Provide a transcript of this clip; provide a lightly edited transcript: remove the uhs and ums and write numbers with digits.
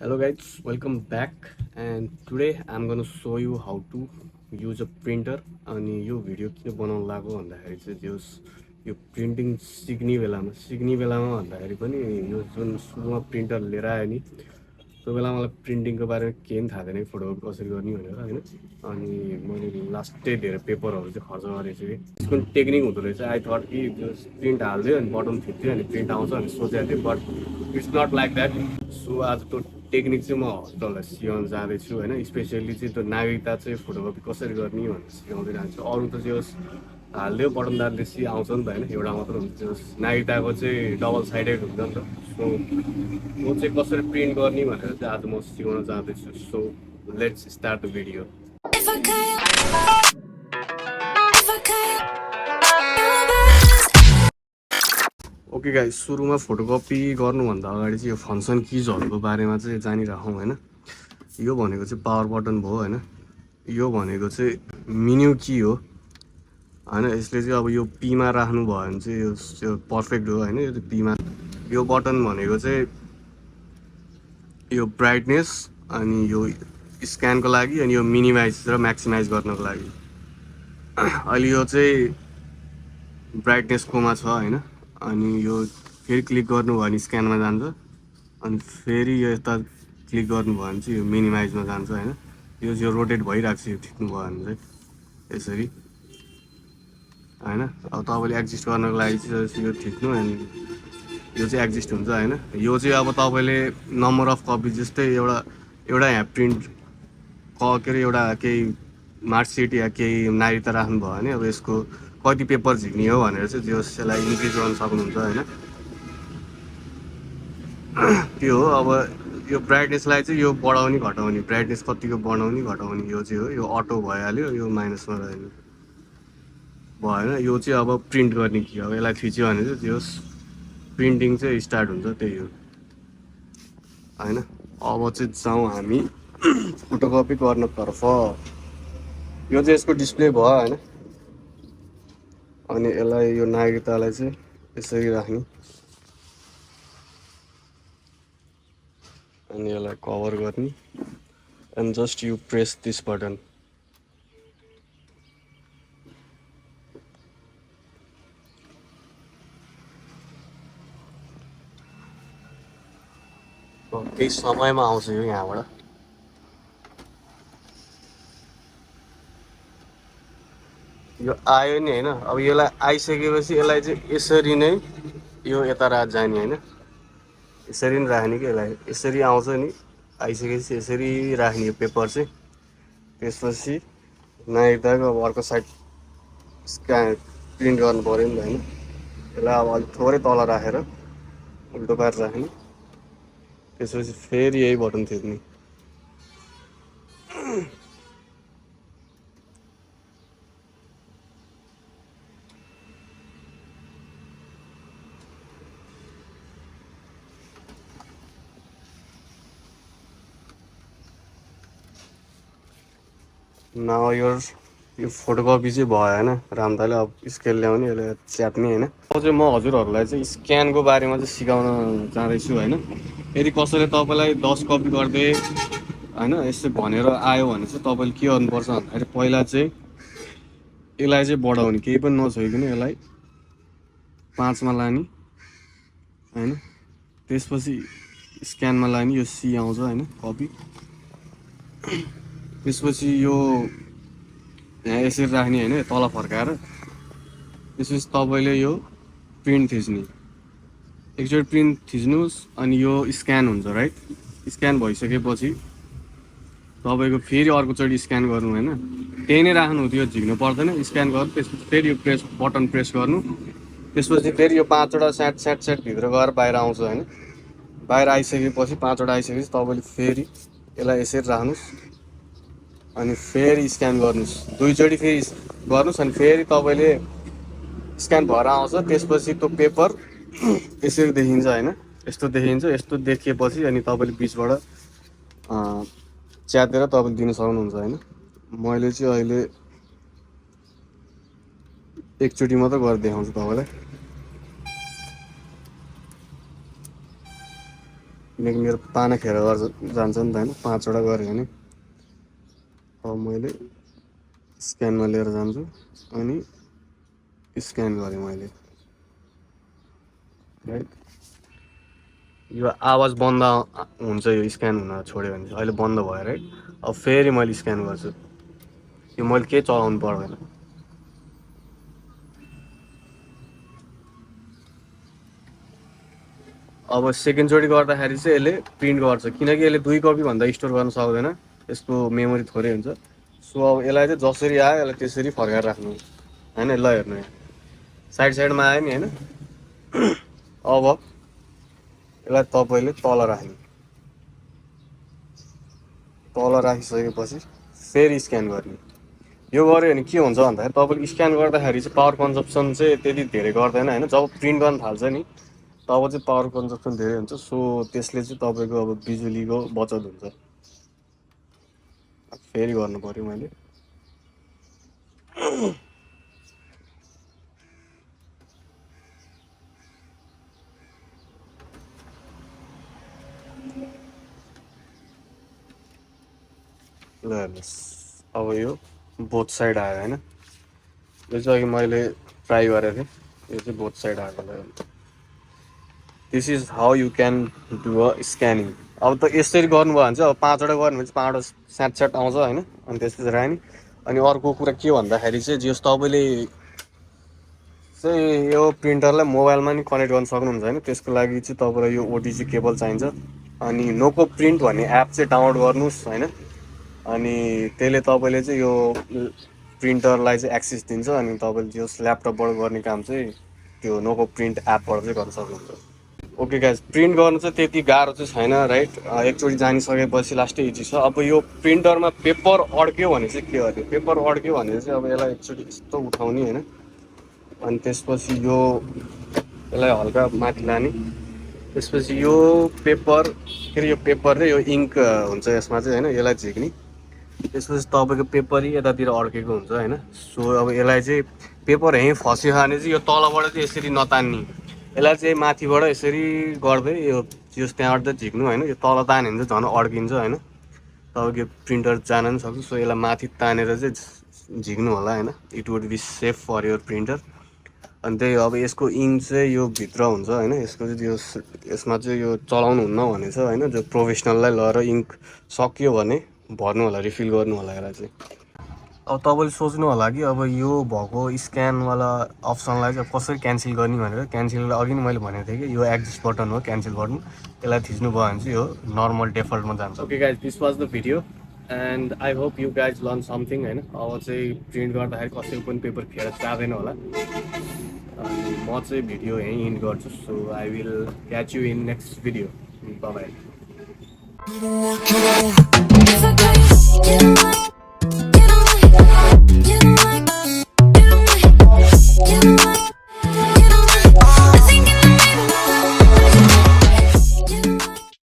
Hello guys, welcome back, and today I'm gonna show you how to use a printer. अनि यो video किन बनाउनु लाग्यो भन्दाखेरि चाहिँ यो प्रिन्टिङ सिक्ने बेलामा भन्दाखेरि पनि यो जुन सुरुमा प्रिन्टर लिएर आयो नि त्यो बेला मलाई प्रिन्टिङको बारेमा केही पनि थाहा थिएन, फोटोकपी कसरी गर्ने भनेर होइन। अनि मैले लास्टै धेरै पेपरहरू चाहिँ खर्च गरेको छु कि त्यसको टेक्निक हुँदो रहेछ। आई थट कि त्यो प्रिन्ट हाल्दियो अनि बटन थिच्दियो अनि प्रिन्ट आउँछ भने सोचेको थिएँ, but it's not like that. So आज त्यो टेक्निक चाहिँ म हस्पिटललाई सिकाउन जाँदैछु होइन। स्पेसियली चाहिँ त्यो नागरिकता चाहिँ फोटोकपी कसरी गर्ने भनेर सिकाउँदै जान्छु। अरू त चाहिँ हालिदियो बटन दाब्देसी आउँछ नि त होइन, एउटा मात्र हुन्छ। त्यो नागरिकताको चाहिँ डबल साइडेड हुन्छ नि त। सो वो चाहिँ कसरी प्रिन्ट गर्ने भनेर चाहिँ आज म सिकाउन जाँदैछु। So let's start the video. Okay guys, सुरुमा फोटोकपी गर्नुभन्दा अगाडि चाहिँ यो फङ्सन किजहरूको बारेमा चाहिँ जानिराखौँ होइन। यो भनेको चाहिँ पावर बटन भयो होइन। यो भनेको चाहिँ मेन्यु की हो होइन। यसले चाहिँ अब यो पीमा राख्नुभयो भने चाहिँ यो पर्फेक्ट हो होइन। यो चाहिँ पीमा यो बटन भनेको चाहिँ यो ब्राइटनेस अनि यो स्क्यानको लागि अनि यो मिनिमाइज र म्याक्सिमाइज गर्नको लागि। अहिले यो चाहिँ ब्राइटनेसकोमा छ होइन। अनि यो फेरि क्लिक गर्नुभयो भने स्क्यानमा जान्छ अनि फेरि यो यता क्लिक गर्नुभयो भने चाहिँ यो मिनिमाइजमा जान्छ होइन। यो चाहिँ रोटेट भइरहेको छ, यो थिच्नुभयो भने चाहिँ यसरी होइन। अब तपाईँले एडजस्ट गर्नको लागि चाहिँ यो थिच्नु अनि यो चाहिँ एडजस्ट हुन्छ होइन। यो चाहिँ अब तपाईँले नम्बर अफ कपी जस्तै एउटा यहाँ प्रिन्ट के अरे एउटा केही मार्कसिट या केही नागरिकता राख्नुभयो भने अब यसको कति पेपर झिक्ने हो भनेर चाहिँ यसलाई इन्क्रिज गर्न सक्नुहुन्छ होइन। त्यो हो। अब यो ब्राइटनेसलाई चाहिँ यो बढाउने घटाउने, ब्राइटनेस कतिको बढाउने घटाउने यो चाहिँ हो। यो अटो भइहाल्यो, यो माइनसमा रहेन भएन। यो चाहिँ अब प्रिन्ट गर्ने कि अब यसलाई थिच्यो भने चाहिँ त्यो प्रिन्टिङ चाहिँ स्टार्ट हुन्छ, त्यही हो होइन। अब चाहिँ जाउँ हामी फोटोकपी गर्नतर्फ। यो चाहिँ यसको डिस्प्ले भयो होइन। अनि यसलाई यो नागरिकतालाई चाहिँ यसरी राख्ने अनि यसलाई कभर गर्ने and just you press this button. केही समयमा आउँछ यो यहाँबाट। यो आयो नि होइन। अब यसलाई आइसकेपछि यसलाई चाहिँ यसरी नै यो यता जाने होइन। यसरी नै राख्ने कि यसलाई यसरी आउँछ नि, आइसकेपछि यसरी राख्ने यो पेपर चाहिँ। त्यसपछि नागरिकताको अब अर्को साइड प्रिन्ट गर्नु पऱ्यो नि त होइन। यसलाई अब अलिक थोरै तल राखेर उल्टो पारेर राख्ने। त्यसपछि फेरि यही बटन थिच्ने। न यो फोटोकपी चाहिँ भयो होइन। रामदाले अब स्केल ल्याउने, यसलाई च्याप्ने होइन। अब चाहिँ म हजुरहरूलाई चाहिँ स्क्यानको बारेमा चाहिँ सिकाउन जाँदैछु होइन। यदि कसैले तपाईँलाई 10 कपी गर्दै होइन यसो भनेर आयो भने चाहिँ तपाईँले के गर्नुपर्छ भन्दाखेरि पहिला चाहिँ यसलाई चाहिँ बढाउने, केही पनि नछोइकन यसलाई 5मा लाने होइन। त्यसपछि स्क्यानमा लाने, यो सी आउँछ होइन कपी। त्यसपछि यो यहाँ यसरी राख्ने होइन, तल फर्काएर। त्यसपछि तपाईँले यो प्रिन्ट थिच्ने, एकचोटि प्रिन्ट थिच्नुहोस् अनि यो स्क्यान हुन्छ राइट। स्क्यान भइसकेपछि तपाईँको फेरि अर्कोचोटि स्क्यान गर्नु होइन। त्यही नै राख्नु, त्यो झिक्नु पर्दैन, स्क्यान गर्नु। त्यसपछि फेरि यो बटन प्रेस गर्नु। त्यसपछि फेरि यो 5वटा स्याट भित्र गएर बाहिर आउँछ होइन। बाहिर आइसकेपछि 5वटा आइसकेपछि तपाईँले फेरि यसलाई यसरी राख्नुहोस् अनि फेरि स्क्यान गर्नुहोस्। दुईचोटि फेरि गर्नुहोस् अनि फेरि तपाईँले स्क्यान भएर आउँछ। त्यसपछि त्यो पेपर यसरी देखिन्छ होइन, यस्तो देखिन्छ। यस्तो देखिएपछि अनि तपाईँले बिचबाट च्यातेर तपाईँले दिन सक्नुहुन्छ होइन। मैले चाहिँ अहिले एकचोटि मात्र गरेर देखाउँछु तपाईँलाई। किनकि मेरो पाना खेर जान्छ नि त होइन 5वटा गरेँ भने अब मैले स्क्यानमा लिएर जान्छु अनि स्क्यान गरेँ मैले राइट यो आवाज बन्द हुन्छ यो स्क्यान हुन छोड्यो भने अहिले बन्द भयो राइट अब फेरि मैले स्क्यान गर्छु यो मैले केही चलाउनु पर्दैन अब सेकेन्डचोटि गर्दाखेरि चाहिँ यसले प्रिन्ट गर्छ किनकि यसले 2 कपी भन्दा स्टोर गर्न सक्दैन यसको मेमोरी थोरै हुन्छ सो अब यसलाई चाहिँ जसरी आयो यसलाई त्यसरी फर्काएर राख्नु होइन ल हेर्नु यहाँ साइडमा आयो नि होइन अब यसलाई तपाईँले तल राख्नु तल राखिसकेपछि फेरि स्क्यान गर्ने यो गऱ्यो भने के हुन्छ भन्दाखेरि तपाईँले स्क्यान गर्दाखेरि चाहिँ पावर कन्जप्सन चाहिँ त्यति धेरै गर्दैन होइन जब प्रिन्ट गर्न थाल्छ नि तब चाहिँ पावर कन्जप्सन धेरै हुन्छ सो त्यसले चाहिँ तपाईँको अब बिजुलीको बचत हुन्छ फेरि गर्नु पर्यो मैले ल हेर्नुहोस् अब यो बोथ साइड आयो होइन यो चाहिँ अघि मैले ट्राई गरेको थिएँ यो चाहिँ बोथ साइड आएको this is how you can do a scanning अब त यसरी गर्नुभयो भने चाहिँ अब 5वटा गर्नु भने चाहिँ 5वटा स्याट आउँछ होइन अनि त्यसपछि राख्ने अनि अर्को कुरा के भन्दाखेरि चाहिँ जस तपाईँले चाहिँ यो प्रिन्टरलाई मोबाइलमा नि कनेक्ट गर्न सक्नुहुन्छ होइन त्यसको लागि चाहिँ तपाईँलाई यो ओटिजी केबल चाहिन्छ अनि नोको प्रिन्ट भन्ने एप चाहिँ डाउनलोड गर्नुहोस् होइन अनि त्यसले तपाईँले चाहिँ यो प्रिन्टरलाई चाहिँ एक्सेस दिन्छ अनि तपाईँले जस ल्यापटपबाट गर्ने काम चाहिँ त्यो नोको प्रिन्ट एपबाट चाहिँ गर्न सक्नुहुन्छ ओके गाइज प्रिन्ट गर्नु चाहिँ त्यति गाह्रो चाहिँ छैन राइट एकचोटि जानिसकेपछि लास्टै इजी छ अब यो प्रिन्टरमा पेपर अड्क्यो भने चाहिँ के गर्ने पेपर अड्क्यो भने चाहिँ अब यसलाई एकचोटि यस्तो उठाउने होइन अनि त्यसपछि यो यसलाई हल्का माथि लाने त्यसपछि यो पेपर फेरि यो पेपर र यो इङ्क हुन्छ यसमा चाहिँ होइन यसलाई झिक्ने त्यसपछि तपाईँको पेपर यतातिर अड्केको हुन्छ होइन सो अब यसलाई चाहिँ पेपर यहीँ फस्यो भने चाहिँ यो तलबाट चाहिँ यसरी नतान्ने यसलाई चाहिँ माथिबाट यसरी गर्दै यो त्यहाँबाट चाहिँ झिक्नु होइन यो तल तान्यो भने चाहिँ झन् अड्किन्छ होइन तपाईँको प्रिन्टर जान पनि सक्छ सो यसलाई माथि तानेर चाहिँ झिक्नु होला होइन it would be safe for your printer अनि त्यही अब यसको इङ्क चाहिँ यो भित्र हुन्छ होइन यसको चाहिँ यो यसमा चाहिँ यो चलाउनु हुन्न भने चाहिँ होइन जो प्रोफेसनललाई लगेर इङ्क सकियो भने भर्नु होला रिफिल गर्नु होला यसलाई चाहिँ अब तपाईँले सोच्नु होला कि अब यो भएको स्क्यानवाला अप्सनलाई चाहिँ कसरी क्यान्सल गर्ने भनेर क्यान्सललाई अघि नै मैले भनेको थिएँ कि यो एक्जिस्ट बटन हो क्यान्सल बटन यसलाई थिच्नु भयो भने चाहिँ यो नर्मल डेफल्टमा जान्छ okay guys this was the video and I hope you guys learn something होइन अब चाहिँ प्रिन्ट गर्दाखेरि कसैको पनि पेपर खेर जाँदैन होला अनि म चाहिँ भिडियो यहीँ इन्ड गर्छु so I will catch you in next video by